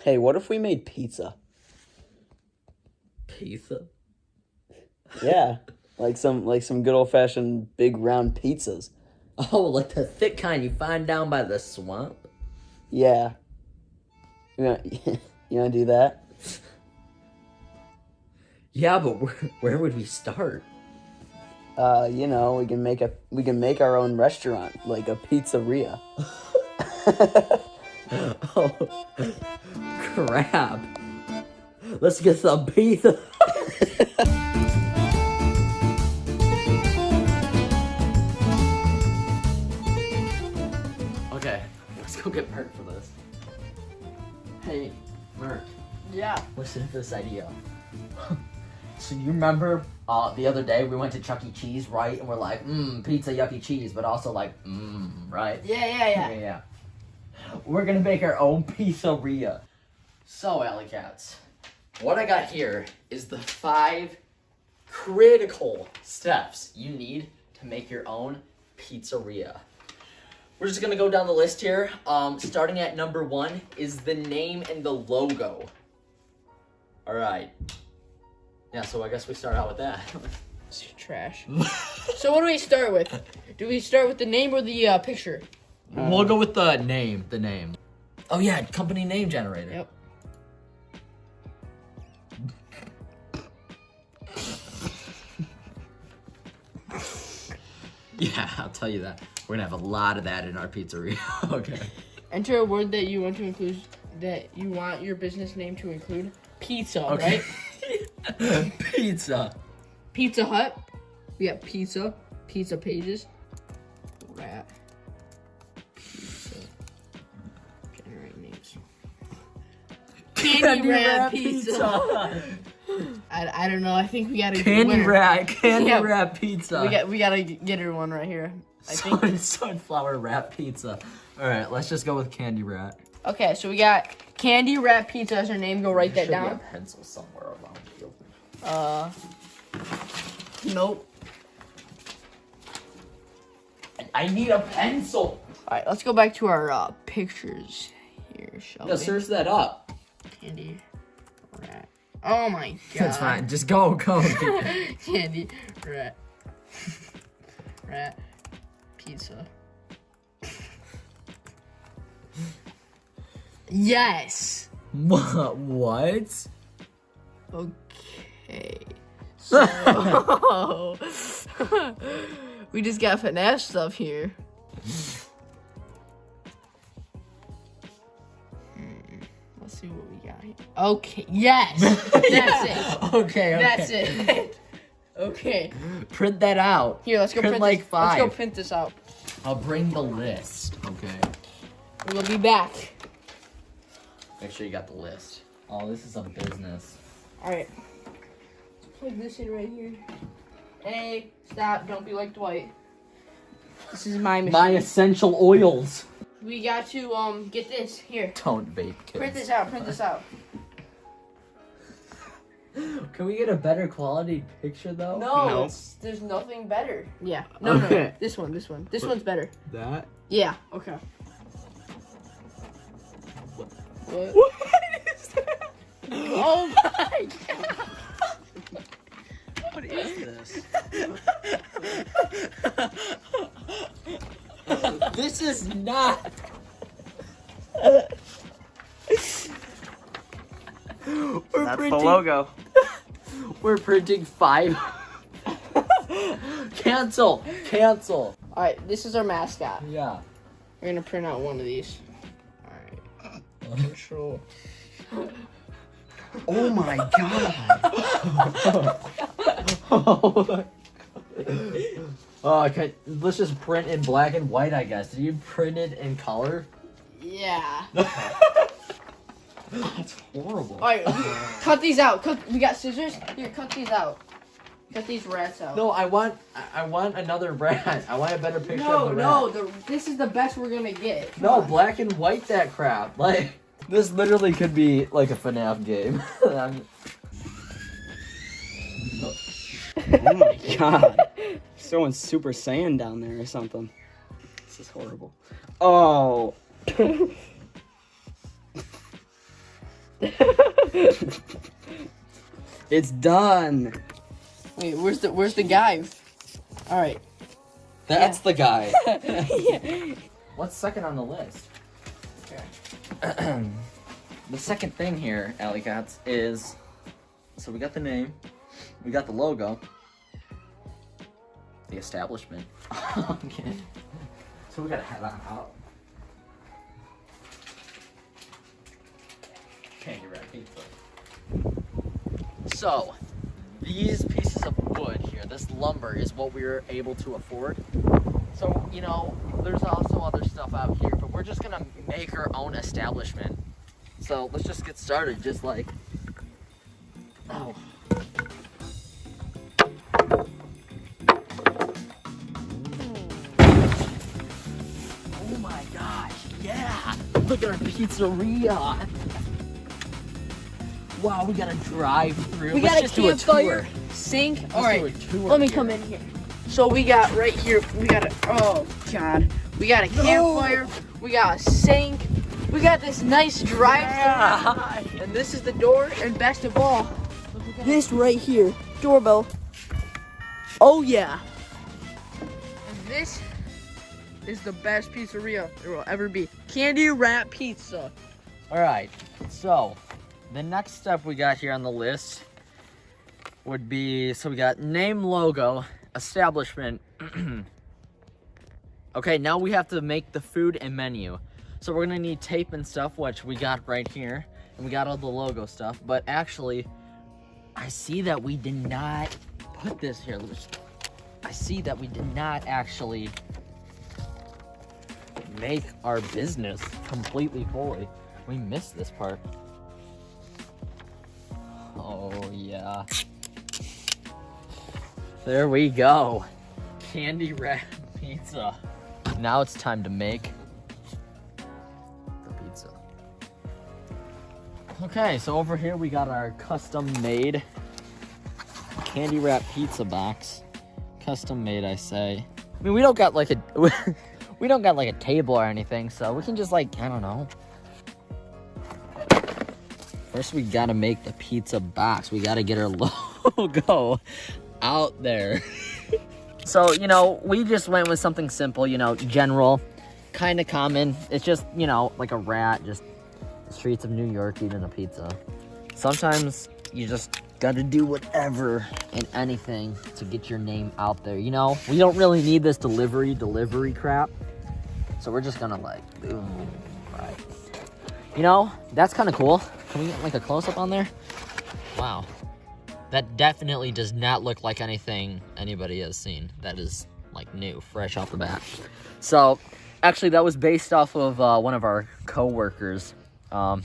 Hey, what if we made pizza? Pizza? Yeah, like some good old fashioned big round pizzas. Oh, like the thick kind you find down by the swamp? Yeah. You wanna, you wanna do that? Yeah, but where would we start? You know, we can make our own restaurant, like a pizzeria. Oh, crap. Let's get some pizza. Okay, let's go get Mert for this. Hey, Mert. Yeah. Listen to this idea. So you remember the other day we went to Chuck E. Cheese, right? And we're like, pizza, yucky cheese, but also like, right? Yeah. We're gonna make our own pizzeria. So, Alley Cats, what I got here is the 5 critical steps you need to make your own pizzeria. We're just gonna go down the list here. Starting at number 1 is the name and the logo. All right. Yeah, so I guess we start out with that. It's trash. So what do we start with? Do we start with the name or the picture? We'll go with the name. The name. Oh yeah, company name generator. Yep. Yeah, I'll tell you that. We're gonna have a lot of that in our pizzeria. Okay. Enter a word that you want to include, that you want your business name to include. Pizza, Okay. right? Pizza. Pizza Hut. We got pizza. Pizza Pages. Rat. Pizza. Generate names. Candy Rat Pizza. I don't know. I think we gotta Candy Rat Yeah. Rat Pizza. We gotta get her one right here. I think. Sunflower Rat Pizza. All right, let's just go with Candy Rat. Okay, so we got Candy Rat Pizza as her name. Go write that Should be down. a pencil somewhere around here. Nope. I need a pencil. All right, let's go back to our pictures here, shall Yeah, we? search that up. Candy Rat. Oh my god. That's fine. Just go. Candy Rat. Rat Pizza. Yes. What? Okay. So we just got FNAF stuff here. Let's see what we got here. Okay. Yes. That's it. Okay. That's it. Okay. Print that out. Here, let's go Print print like this. 5. Let's go print this out. I'll bring the list. Okay. We'll be back. Make sure you got the list. Oh, this is a business. All right. Plug this in right here. Hey, stop! Don't be like Dwight. This is my machine. My essential oils. We got to get this here. Don't vape, kids. Print this out. Print this out. Can we get a better quality picture though? No, No. there's nothing better. Yeah. No, no. Okay. This one. This one. This one's better. That? Yeah. Okay. What? What is that? Oh my god. What is this? This is not. That's the logo. We're printing 5. Cancel. All right. This is our mascot. Yeah. We're gonna print out one of these. All right. Control. Oh my god. Oh, okay. Let's just print in black and white, I guess. Did you print it in color? Yeah. That's horrible. All right. Cut these out. We got scissors. Here, cut these out. Cut these rats out. No, I want another rat. I want a better picture No, of the rat. no. This is the best we're gonna get. Come No, on. black and white that crap. Like, this literally could be like a FNAF game. Oh my god. Someone's Super Saiyan down there or something. This is horrible. Oh. It's done. Wait, where's the guy? All right. That's the guy. What's second on the list? Okay. The second thing here, Alley Cats, is so we got the name, we got the logo, the establishment. Okay. So we gotta head on out. Candy wrap pizza. So, these pieces of wood here, this lumber is what we were able to afford. So, you know, there's also other stuff out here, but we're just gonna make our own establishment. So let's just get started, just like, oh. Oh my gosh, yeah! Look at our pizzeria! Wow, we got a drive-through. We Let's got a just do a campfire, tour. sink. Let's All right, do a tour let me here. come in here. So we got right here. We got a. Oh God. We got a campfire. We got a sink. We got this nice drive-through. And this is the door. And best of all, this right here, doorbell. Oh yeah. And this is the best pizzeria there will ever be. Candy wrap pizza. All right, so the next step we got here on the list would be, so we got name, logo, establishment. Okay, now we have to make the food and menu. So we're gonna need tape and stuff, which we got right here, and we got all the logo stuff, but actually, I see that we did not put this here. I see that we did not actually make our business completely fully. We missed this part. Oh, yeah. There we go. Candy wrap pizza. Now it's time to make the pizza. Okay, so over here we got our custom made candy wrap pizza box. Custom made, I say. I mean, we don't got like a we don't got like a table or anything, so we can just like, I don't know. First, we gotta make the pizza box. We gotta get our logo out there. So, you know, we just went with something simple, you know, general, kind of common. It's just, you know, like a rat, just the streets of New York eating a pizza. Sometimes you just gotta do whatever and anything to get your name out there. You know, we don't really need this delivery crap. So we're just gonna like, boom, right. You know, that's kind of cool. Can we get like a close-up on there? Wow. That definitely does not look like anything anybody has seen. That is like new, fresh off the bat. So, actually that was based off of one of our co-workers. That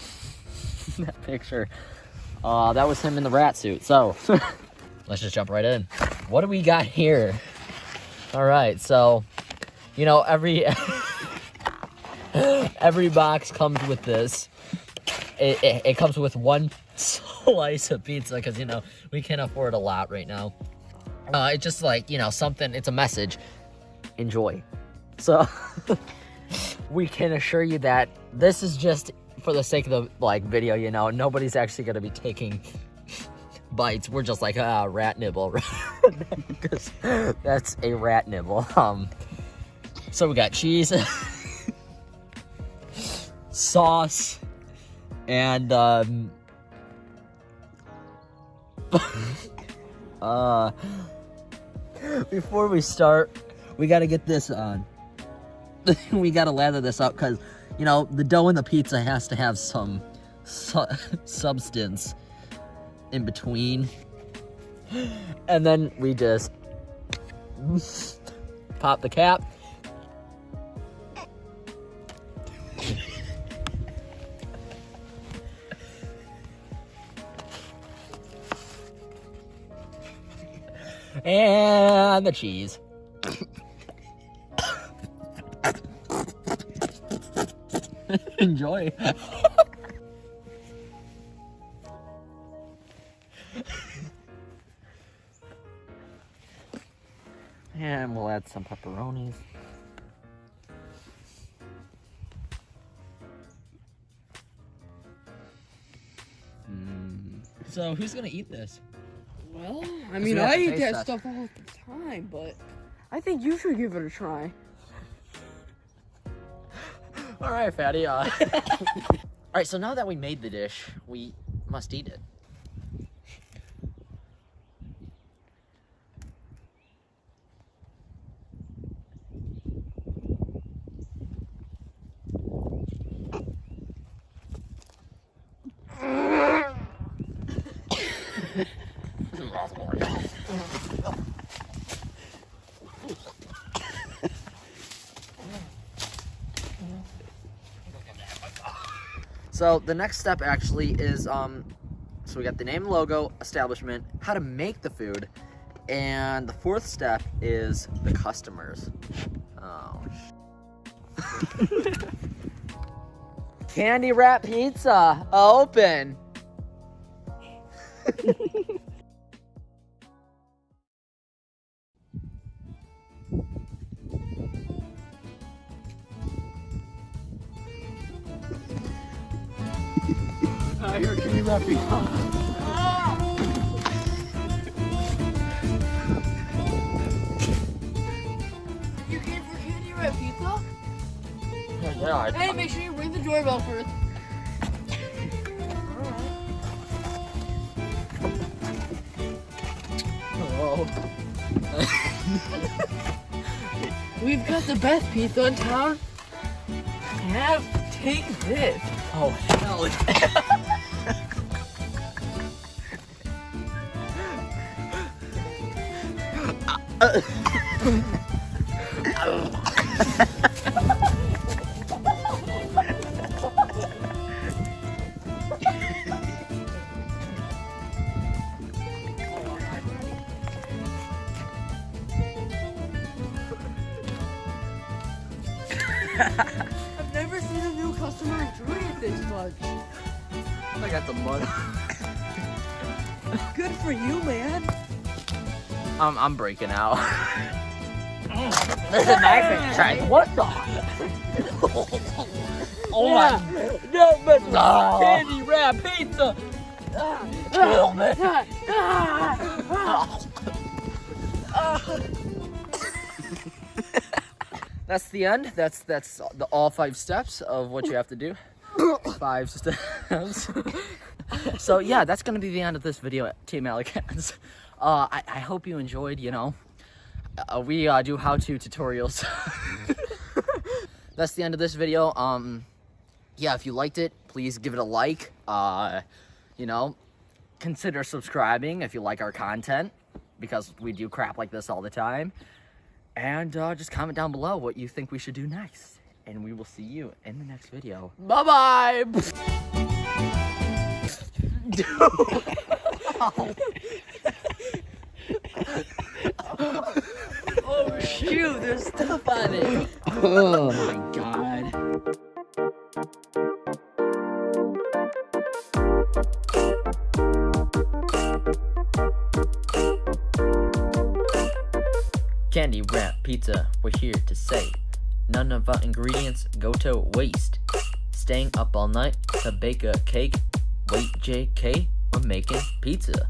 picture. That was him in the rat suit. So, let's just jump right in. What do we got here? All right, so, you know, every box comes with this. It comes with one slice of pizza because, you know, we can't afford a lot right now. It's just like, you know, something, it's a message. Enjoy. So, we can assure you that this is just for the sake of the, like, video, you know. Nobody's actually going to be taking bites. We're just like, rat nibble. Because that's a rat nibble. So we got cheese, sauce, and before we start, we gotta get this on. We gotta lather this up because, you know, the dough in the pizza has to have some substance in between. And then we just pop the cap. And the cheese. Enjoy. And we'll add some pepperonis. So who's gonna eat this? Well, I we mean, have I to eat taste that that. stuff all the time, but I think you should give it a try. All right, Fatty. All right, so now that we made the dish, we must eat it. So the next step actually is, so we got the name, logo, establishment, how to make the food, and the fourth step is the customers. Oh, Candy wrap pizza, open. Here, can you wrap me up? You came for candy wrap pizza? Yeah, Hey, make sure you ring the doorbell first. Hello. We've got the best pizza in town. Take this. Oh, hell yeah. I've never seen a new customer enjoy it this much. I got the mud. Good for you, man. I'm breaking out. This is my franchise. What the? Oh my! No, but Candy wrap pizza. Kill me. That's the end. That's the all 5 steps of what you have to do. 5 steps. So yeah, that's gonna be the end of this video, Team Alicats. I hope you enjoyed. You know, we do how-to tutorials. That's the end of this video. Yeah, if you liked it, please give it a like. You know, consider subscribing if you like our content, because we do crap like this all the time. And just comment down below what you think we should do next. And we will see you in the next video. bye-bye. Oh shoot, there's stuff on it. Oh my god. Candy wrap pizza, we're here to say none of our ingredients go to waste. Staying up all night to bake a cake. Wait, JK, we're making pizza.